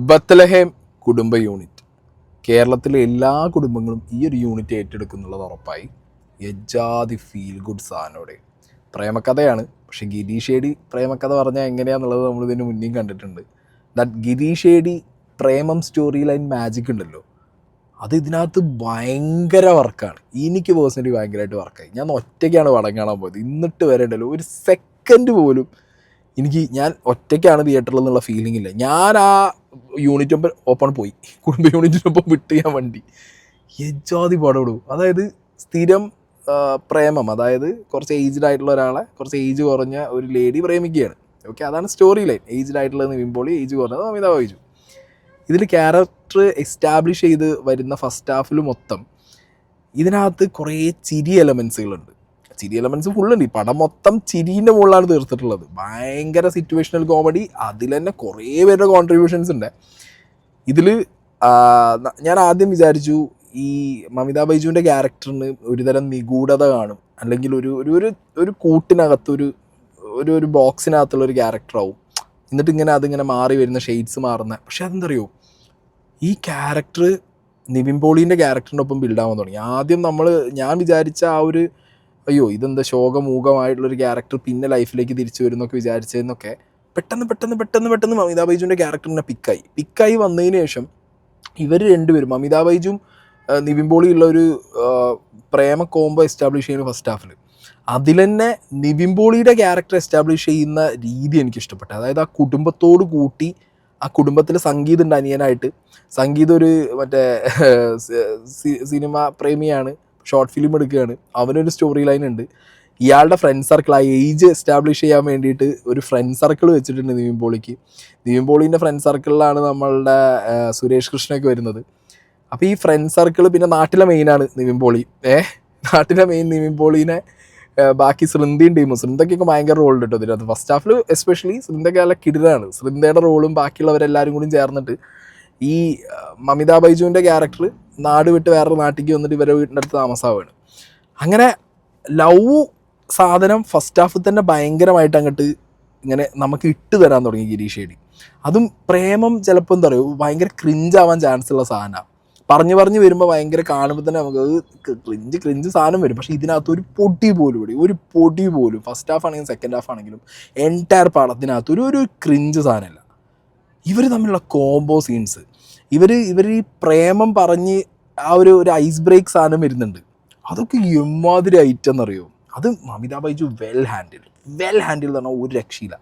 Bethlehem കുടുംബ unit കേരളത്തിലെ എല്ലാ കുടുംബങ്ങളും ഈ ഒരു യൂണിറ്റ് ഏറ്റെടുക്കുന്നുള്ളത് ഉറപ്പായി. എജാതി ഫീൽ ഗുഡ് സാധനോടെ പ്രേമകഥയാണ്. പക്ഷെ ഗിരീഷേടി പ്രേമകഥ പറഞ്ഞാൽ എങ്ങനെയാണെന്നുള്ളത് നമ്മൾ ഇതിന് മുന്നേയും കണ്ടിട്ടുണ്ട്. ദാറ്റ് ഗിരീഷേടി പ്രേമം സ്റ്റോറി ലൈൻ മാജിക് ഉണ്ടല്ലോ, അത് ഇതിനകത്ത് ഭയങ്കര വർക്കാണ്. എനിക്ക് പേഴ്സണലി ഭയങ്കരമായിട്ട് വർക്കായി. ഞാൻ ഒറ്റയ്ക്കാണ് പടം കാണാൻ പോയത്. എന്നിട്ട് വരെ ഉണ്ടല്ലോ ഒരു സെക്കൻഡ് പോലും ഞാൻ ഒറ്റയ്ക്കാണ് തിയേറ്ററിൽ നിന്നുള്ള ഫീലിംഗ് ഇല്ല. ഞാൻ ആ യൂണിറ്റ് ഓപ്പൺ പോയി, കുടുംബ യൂണിറ്റിനൊപ്പം വിട്ട് ഞാൻ വണ്ടി എജാതി പടം ഇടും. അതായത് സ്ഥിരം പ്രേമം, അതായത് കുറച്ച് ഏജ്ഡ് ആയിട്ടുള്ള ഒരാളെ കുറച്ച് ഏജ് കുറഞ്ഞ ഒരു ലേഡി പ്രേമിക്കുകയാണ്. ഓക്കെ, അതാണ് സ്റ്റോറി ലൈൻ. ഏജ്ഡ് ആയിട്ടുള്ളത് നിവിൻ പോളി, ഏജ് കുറഞ്ഞത് അമിതാഭ് ബൈജു. ഇതിൽ ക്യാരക്ടർ എസ്റ്റാബ്ലിഷ് ചെയ്ത് വരുന്ന ഫസ്റ്റ് ഹാഫിൽ മൊത്തം ഇതിനകത്ത് കുറേ ചിരി എലമെൻസുകളുണ്ട്. ചിരി എലമെൻറ്റ്സ് ഫുള്ളുണ്ട്. ഈ പടം മൊത്തം ചിരീൻ്റെ മുകളിലാണ് തീർത്തിട്ടുള്ളത്. ഭയങ്കര സിറ്റുവേഷണൽ കോമഡി. അതിൽ തന്നെ കുറേ പേരുടെ കോൺട്രിബ്യൂഷൻസ് ഉണ്ട് ഇതിൽ. ഞാൻ ആദ്യം വിചാരിച്ചു ഈ മമിത ബൈജുവിൻ്റെ ക്യാരക്ടറിന് ഒരുതരം നിഗൂഢത കാണും, അല്ലെങ്കിൽ ഒരു ഒരു ഒരു കൂട്ടിനകത്തൊരു ഒരു ഒരു ബോക്സിനകത്തുള്ളൊരു ക്യാരക്ടറാവും. എന്നിട്ട് ഇങ്ങനെ അതിങ്ങനെ മാറി വരുന്ന ഷെയ്ഡ്സ് മാറുന്ന. പക്ഷെ അതെന്തറിയോ, ഈ ക്യാരക്ടർ നിവിൻ പോളീൻ്റെ ക്യാരക്ടറിൻ്റെ ഒപ്പം ബിൽഡാവാൻ തുടങ്ങി. ആദ്യം ഞാൻ വിചാരിച്ച ആ ഒരു അയ്യോ ഇതെന്താ ശോകമൂകമായിട്ടുള്ളൊരു ക്യാരക്ടർ പിന്നെ ലൈഫിലേക്ക് തിരിച്ചു വരുന്നൊക്കെ വിചാരിച്ചതെന്നൊക്കെ പെട്ടെന്ന് മമിത ബൈജുവിൻ്റെ ക്യാരക്ടറിനെ പിക്കായി വന്നതിന് ശേഷം ഇവർ രണ്ടുപേരും, മമിത ബൈജും നിവിൻ പോളിയുള്ള ഒരു പ്രേമ കോംബോ എസ്റ്റാബ്ലിഷ് ചെയ്യുന്ന ഫസ്റ്റ് ഹാഫിൽ. അതിൽ തന്നെ നിവിൻ പോളിയുടെ ക്യാരക്ടർ എസ്റ്റാബ്ലിഷ് ചെയ്യുന്ന രീതി എനിക്ക് ഇഷ്ടപ്പെട്ടു. അതായത് ആ കുടുംബത്തോട് കൂട്ടി, ആ കുടുംബത്തിൽ സംഗീത് ഉണ്ട് അനിയനായിട്ട്. സംഗീത് ഒരു മറ്റേ സിനിമ പ്രേമിയാണ്, ഷോർട്ട് ഫിലിം എടുക്കുകയാണ്. അവനൊരു സ്റ്റോറി ലൈൻ ഉണ്ട്. ഇയാളുടെ ഫ്രണ്ട് സർക്കിൾ, ആ ഏജ് എസ്റ്റാബ്ലിഷ് ചെയ്യാൻ വേണ്ടിയിട്ട് ഒരു ഫ്രണ്ട് സർക്കിൾ വെച്ചിട്ടുണ്ട് നിവിൻ പോളിക്ക്. നിവിൻ പോളീൻ്റെ ഫ്രണ്ട് സർക്കിളിലാണ് നമ്മളുടെ സുരേഷ് കൃഷ്ണയൊക്കെ വരുന്നത്. അപ്പോൾ ഈ ഫ്രണ്ട് സർക്കിൾ, പിന്നെ നാട്ടിലെ മെയിനാണ് നിവിൻ പോളി. നാട്ടിലെ മെയിൻ നിവിൻ പോളീനെ ബാക്കി സൃന്ദയും ടീമും, സൃന്ദയ്ക്കൊക്കെ ഭയങ്കര റോൾ ഉണ്ട് കേട്ടോ ഇതിനകത്ത്. ഫസ്റ്റ് ഹാഫിൽ എസ്പെഷ്യലി സൃന്ദയ്ക്ക് നല്ല കിടിലാണ്. സൃന്ദയുടെ റോളും ബാക്കിയുള്ളവരെല്ലാവരും കൂടി ചേർന്നിട്ട് ഈ മമിത ബൈജുവിൻ്റെ ക്യാരക്ടർ നാട് വിട്ട് വേറൊരു നാട്ടിലേക്ക് വന്നിട്ട് ഇവരെ വീടിൻ്റെ അടുത്ത് താമസമാവുകയാണ്. അങ്ങനെ ലവ് സാധനം ഫസ്റ്റ് ഹാഫിൽ തന്നെ ഭയങ്കരമായിട്ട് അങ്ങോട്ട് ഇങ്ങനെ നമുക്ക് ഇട്ട് തരാൻ തുടങ്ങി ഗിരീഷേടി. അതും പ്രേമം ചിലപ്പോൾ എന്താ പറയുക, ഭയങ്കര ക്രിഞ്ചാവാൻ ചാൻസ് ഉള്ള സാധനമാണ്. പറഞ്ഞു വരുമ്പോൾ ഭയങ്കര കാണുമ്പോൾ തന്നെ നമുക്ക് ക്രിഞ്ച് സാധനം വരും. പക്ഷേ ഇതിനകത്ത് ഒരു പൊടി പോലും ഫസ്റ്റ് ഹാഫ് ആണെങ്കിലും സെക്കൻഡ് ഹാഫ് ആണെങ്കിലും എൻറ്റയർ പടത്തിനകത്ത് ഒരു ക്രിഞ്ച് സാധനമല്ല. ഇവർ തമ്മിലുള്ള കോംബോ സീൻസ്, ഇവർ ഈ പ്രേമം പറഞ്ഞ് ആ ഒരു ഐസ് ബ്രേക്ക് സാധനം വരുന്നുണ്ട്. അതൊക്കെ എമ്മാതിരി ഐറ്റം എന്നറിയോ. അത് മമിത ബൈജു വെൽ ഹാൻഡിൽ എന്ന് പറഞ്ഞാൽ ഒരു രക്ഷയില്ല.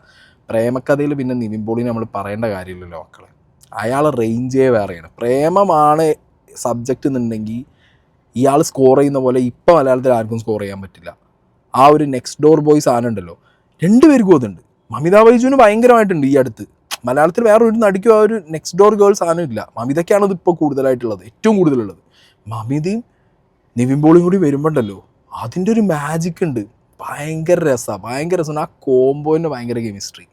പ്രേമകഥയിൽ പിന്നെ നിവിൻ പോളിനെ നമ്മൾ പറയേണ്ട കാര്യമില്ലല്ലോ മക്കളെ. അയാളെ റേഞ്ചേ വേറെയാണ്. പ്രേമമാണ് സബ്ജക്റ്റ് എന്നുണ്ടെങ്കിൽ ഇയാൾ സ്കോർ ചെയ്യുന്ന പോലെ ഇപ്പം മലയാളത്തിൽ ആർക്കും സ്കോർ ചെയ്യാൻ പറ്റില്ല. ആ ഒരു നെക്സ്റ്റ് ഡോർ ബോയ് സാധനം ഉണ്ടല്ലോ, രണ്ടുപേർക്കും അതുണ്ട്. മമിത ബൈജുവിന് ഭയങ്കരമായിട്ടുണ്ട്. ഈ അടുത്ത് മലയാളത്തിൽ വേറെ ഒരു നടിക്കും ആ ഒരു നെക്സ്റ്റ് ഡോർ ഗേൾ സാധനം ഇല്ല. മമിതയ്ക്കാണ് ഇത് ഇപ്പോൾ കൂടുതലായിട്ടുള്ളത്, ഏറ്റവും കൂടുതലുള്ളത്. മമിതയും നിവിൻ പോളിയും കൂടി വരുമ്പോണ്ടല്ലോ അതിൻ്റെ ഒരു മാജിക് ഉണ്ട്. ഭയങ്കര രസമാണ്. ആ കോംബോൻ്റെ ഭയങ്കര കെമിസ്ട്രി.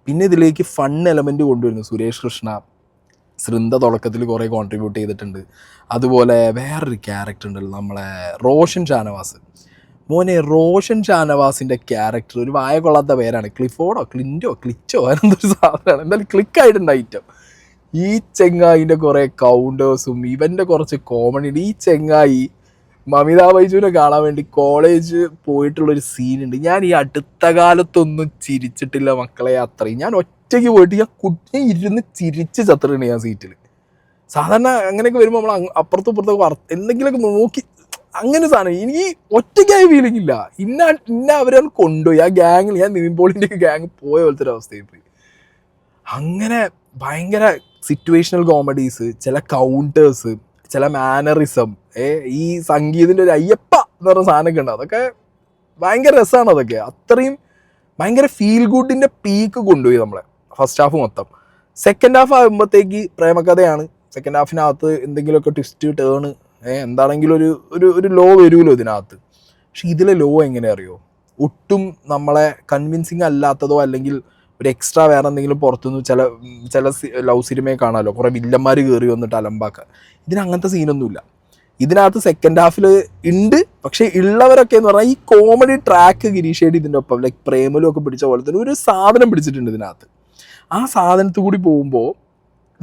പിന്നെ ഇതിലേക്ക് ഫൺ എലമെൻറ്റ് കൊണ്ടുവരുന്നു സുരേഷ് കൃഷ്ണ. സൃന്ദ തുടക്കത്തിൽ കുറേ കോൺട്രിബ്യൂട്ട് ചെയ്തിട്ടുണ്ട്. അതുപോലെ വേറൊരു ക്യാരക്ടർ ഉണ്ടല്ലോ, നമ്മളെ റോഷൻ ഷാനവാസ്. റോഷൻ ഷാനവാസിൻ്റെ ക്യാരക്ടർ ഒരു വായ കൊള്ളാത്ത പേരാണ്. ക്ലിച്ചോ അങ്ങനെന്തൊരു സാധനമാണ്. എന്തായാലും ക്ലിക്കായിട്ടുണ്ട് ഐറ്റം. ഈ ചെങ്ങായിൻ്റെ കുറേ കൗണ്ടേഴ്സും ഇവൻ്റെ കുറച്ച് കോമഡി. ഈ ചെങ്ങായി മമിത ബൈജുവിനെ കാണാൻ വേണ്ടി കോളേജ് പോയിട്ടുള്ളൊരു സീനുണ്ട്. ഞാൻ ഈ അടുത്ത കാലത്തൊന്നും ചിരിച്ചിട്ടില്ല മക്കളെ. അത്രയും ഞാൻ ഒറ്റയ്ക്ക് പോയിട്ട് ഞാൻ ഇരുന്ന് ചിരിച്ച് ചത്തിട്ടുണ്ട് ഞാൻ സീറ്റിൽ. സാധാരണ അങ്ങനെയൊക്കെ വരുമ്പോൾ നമ്മൾ അപ്പുറത്തും ഇപ്പുറത്തൊക്കെ എന്തെങ്കിലുമൊക്കെ നോക്കി അങ്ങനെ സാധനം. എനിക്ക് ഒറ്റയ്ക്കായ ഫീലിംഗ് ഇല്ല. ഇന്ന അവരത് കൊണ്ടുപോയി ആ ഗ്യാങ്ങിൽ. ഞാൻ നിവിൻ പോളിൻ്റെ ഗ്യാങ് പോയ പോലത്തെ ഒരു അവസ്ഥയിൽ പോയി. അങ്ങനെ ഭയങ്കര സിറ്റുവേഷണൽ കോമഡീസ്, ചില കൗണ്ടേഴ്സ്, ചില മാനറിസം, ഈ സംഗീതിൻ്റെ ഒരു അയ്യപ്പ എന്ന് പറഞ്ഞ സാധനമൊക്കെ ഉണ്ട്. അതൊക്കെ ഭയങ്കര രസമാണ്. അതൊക്കെ അത്രയും ഭയങ്കര ഫീൽ ഗുഡിൻ്റെ പീക്ക് കൊണ്ടുപോയി നമ്മളെ ഫസ്റ്റ് ഹാഫ് മൊത്തം. സെക്കൻഡ് ഹാഫ് ആകുമ്പോഴത്തേക്ക് പ്രേമകഥയാണ്. സെക്കൻഡ് ഹാഫിനകത്ത് എന്തെങ്കിലുമൊക്കെ ട്വിസ്റ്റ് ടേണ് എന്താണെങ്കിലും ഒരു ലോ വരുമല്ലോ ഇതിനകത്ത്. പക്ഷെ ഇതിലെ ലോ എങ്ങനെ അറിയോ, ഒട്ടും നമ്മളെ കൺവിൻസിങ് അല്ലാത്തതോ അല്ലെങ്കിൽ ഒരു എക്സ്ട്രാ വേറെ എന്തെങ്കിലും പുറത്തുനിന്ന് ചില ലവ് സിനിമയെ കാണാമല്ലോ, കുറേ വില്ലന്മാർ കയറി വന്നിട്ട് അലമ്പാക്കുക. ഇതിനങ്ങനത്തെ സീനൊന്നുമില്ല. ഇതിനകത്ത് സെക്കൻഡ് ഹാഫിൽ ഉണ്ട്. പക്ഷേ ഉള്ളവരൊക്കെ എന്ന് പറഞ്ഞാൽ ഈ കോമഡി ട്രാക്ക് ഗിരീഷേടി ഇതിൻ്റെ ഒപ്പം ലൈക്ക് പ്രേമലും ഒക്കെ പിടിച്ച പോലെ തന്നെ ഒരു സാധനം പിടിച്ചിട്ടുണ്ട് ഇതിനകത്ത്. ആ സാധനത്തിൽ കൂടി പോകുമ്പോൾ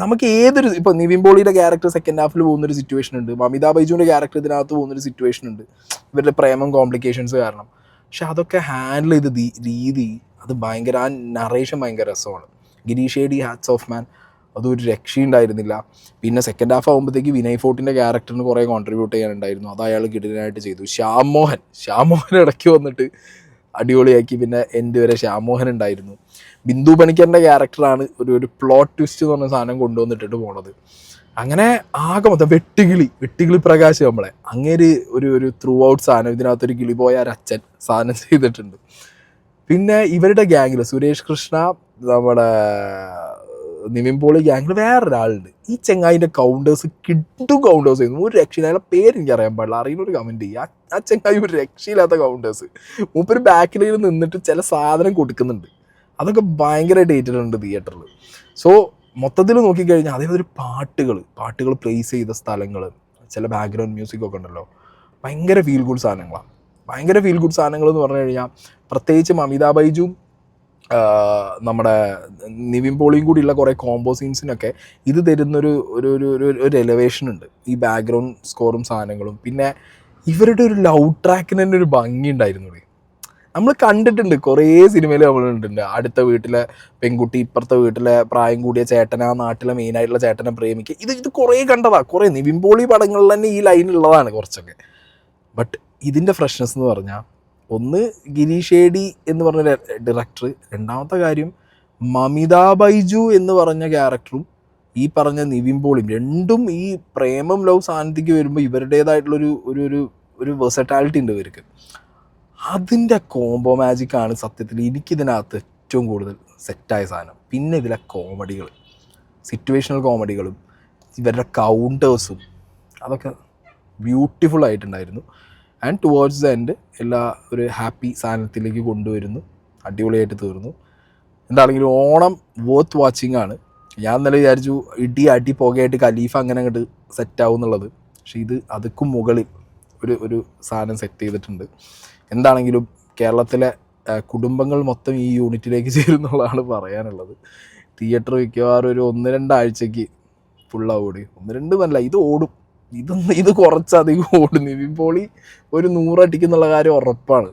നമുക്ക് ഏതൊരു ഇപ്പോൾ നിവിൻ പോളിയുടെ ക്യാരക്ടർ സെക്കൻഡ് ഹാഫിൽ പോകുന്നൊരു സിറ്റുവേഷൻ ഉണ്ട്, മമിത ബൈജുവിൻ്റെ ക്യാരക്ടർ ഇതിനകത്ത് പോകുന്നൊരു സിറ്റുവേഷൻ ഉണ്ട്, ഇവരുടെ പ്രേമം കോംപ്ലിക്കേഷൻസ് കാരണം. പക്ഷെ അതൊക്കെ ഹാൻഡിൽ ചെയ്ത രീതി അത് ഭയങ്കര, ആ നറേഷൻ ഭയങ്കര രസമാണ്. ഗിരീഷ് ഏടി ഹാറ്റ്സ് ഓഫ് മാൻ, അതൊരു രക്ഷയുണ്ടായിരുന്നില്ല. പിന്നെ സെക്കൻഡ് ഹാഫ് ആകുമ്പോഴത്തേക്ക് വിനയ് ഫോർട്ടിൻ്റെ ക്യാരക്ടറിന് കുറേ കോൺട്രിബ്യൂട്ട് ചെയ്യാനുണ്ടായിരുന്നു, അത് അയാൾ കിടിലനായിട്ട് ചെയ്തു. ശ്യാം മോഹൻ ഇടയ്ക്ക് വന്നിട്ട് അടിപൊളിയാക്കി. പിന്നെ എൻ്റെ വരെ ശ്യാം മോഹൻ ഉണ്ടായിരുന്നു. ബിന്ദു പണിക്കറിൻ്റെ ക്യാരക്ടറാണ് ഒരു പ്ലോട്ട് ട്വിസ്റ്റ് എന്ന് പറഞ്ഞ സാധനം കൊണ്ടുവന്നിട്ടിട്ട് പോണത്. അങ്ങനെ ആകെ മൊത്തം വെട്ടുകിളി പ്രകാശ് നമ്മളെ അങ്ങേര് ഒരു ത്രൂ ഔട്ട് സാധനം ഇതിനകത്തൊരു കിളി പോയ ഒരച്ഛൻ സാധനം ചെയ്തിട്ടുണ്ട്. പിന്നെ ഇവരുടെ ഗ്യാങ്ങിൽ സുരേഷ് കൃഷ്ണ, നമ്മുടെ നിവിൻ പോളി ഗ്യാങ്ങിൽ വേറൊരാളുണ്ട്. ഈ ചെങ്ങായിൻ്റെ കൗണ്ടേഴ്സ് കൗണ്ടേഴ്സ് ആയിരുന്നു, ഒരു രക്ഷയില്ല. അയാളെ പേര് എനിക്ക് അറിയാൻ പാടില്ല, അറിയുന്നൊരു കമൻറ്റ് ചെയ്യുക. ആ ചെങ്ങായി ഒരു രക്ഷയില്ലാത്ത കൗണ്ടേഴ്സ്. മൂപ്പര് ബാക്കിൽ നിന്നിട്ട് ചില സാധനം കൊടുക്കുന്നുണ്ട്, അതൊക്കെ ഭയങ്കരമായിട്ട് ഏറ്റിട്ടുണ്ട് തിയേറ്ററിൽ. സോ മൊത്തത്തിൽ നോക്കിക്കഴിഞ്ഞാൽ അതേമാതിരി പാട്ടുകൾ പ്ലേസ് ചെയ്ത സ്ഥലങ്ങൾ, ചില ബാക്ക്ഗ്രൗണ്ട് മ്യൂസിക്കൊക്കെ ഉണ്ടല്ലോ, ഭയങ്കര ഫീൽ ഗുഡ് സാധനങ്ങളാണ്. ഭയങ്കര ഫീൽ ഗുഡ് സാധനങ്ങൾ എന്ന് പറഞ്ഞു കഴിഞ്ഞാൽ പ്രത്യേകിച്ച് മമിത ബൈജുവും നമ്മുടെ നിവിൻ പോളിയും കൂടിയുള്ള കുറേ കോംബോ സീൻസിനൊക്കെ ഇത് തരുന്നൊരു ഒരു എലവേഷൻ ഉണ്ട്, ഈ ബാക്ക്ഗ്രൗണ്ട് സ്കോറും സാധനങ്ങളും. പിന്നെ ഇവരുടെ ഒരു ലവ് ട്രാക്കിന് തന്നെ ഒരു ഭംഗി ഉണ്ടായിരുന്നു. നമ്മൾ കണ്ടിട്ടുണ്ട്, കുറേ സിനിമയിൽ നമ്മൾ കണ്ടിട്ടുണ്ട്. അടുത്ത വീട്ടിലെ പെൺകുട്ടി ഇപ്പുറത്തെ വീട്ടിലെ പ്രായം കൂടിയ ചേട്ടനെ, ആ നാട്ടിലെ മെയിനായിട്ടുള്ള ചേട്ടനെ പ്രേമിക്കുക, ഇത് കുറേ കണ്ടതാണ്. കുറേ നിവിൻ പോളി പടങ്ങളിൽ തന്നെ ഈ ലൈനുള്ളതാണ് കുറച്ചൊക്കെ. ബട്ട് ഇതിൻ്റെ ഫ്രഷ്നെസ് എന്ന് പറഞ്ഞാൽ, ഒന്ന് ഗിരീഷ് ഏടി എന്ന് പറഞ്ഞ ഡയറക്ടർ, രണ്ടാമത്തെ കാര്യം മമിത ബൈജു എന്ന് പറഞ്ഞ ക്യാരക്ടറും ഈ പറഞ്ഞ നിവിൻ പോളിയും, രണ്ടും ഈ പ്രേമം ലവ് സാന്നിധ്യക്ക് വരുമ്പോൾ ഇവരുടേതായിട്ടുള്ളൊരു ഒരു വെർസറ്റാലിറ്റി ഉണ്ട് ഇവർക്ക്. അതിൻ്റെ കോംബോ മാജിക്കാണ് സത്യത്തിൽ എനിക്കിതിനകത്ത് ഏറ്റവും കൂടുതൽ സെറ്റായ സാധനം. പിന്നെ ഇതിലെ കോമഡികൾ, സിറ്റുവേഷണൽ കോമഡികളും ഇവരുടെ കൗണ്ടേഴ്സും അതൊക്കെ ബ്യൂട്ടിഫുൾ ആയിട്ടുണ്ടായിരുന്നു. ആൻഡ് ടുവേർഡ്സ് ദ എൻഡ് എല്ലാ ഒരു ഹാപ്പി സാധനത്തിലേക്ക് കൊണ്ടുവരുന്നു, അടിപൊളിയായിട്ട് തീർന്നു. എന്താണെങ്കിലും ഓണം വർത്ത് വാച്ചിങ് ആണ്. ഞാൻ ഇന്നലെ വിചാരിച്ചു അടി പുകയായിട്ട് ഖലീഫ അങ്ങനെ അങ്ങോട്ട് സെറ്റാവും എന്നുള്ളത്. പക്ഷേ ഇത് അതുക്കും മുകളിൽ ഒരു സാധനം സെറ്റ് ചെയ്തിട്ടുണ്ട്. എന്താണെങ്കിലും കേരളത്തിലെ കുടുംബങ്ങൾ മൊത്തം ഈ യൂണിറ്റിലേക്ക് ചേരുന്നുള്ളതാണ് പറയാനുള്ളത്. തിയേറ്റർ മിക്കവാറും ഒരു 1-2 ആഴ്ചയ്ക്ക് ഫുള്ളാവോടി, 1-2 നല്ല ഇത് ഓടും. ഇത് കുറച്ചധികം ഓടും. നിവിൻ പോളി ഒരു 100 അടിക്കുന്നുള്ള കാര്യം ഉറപ്പാണ്.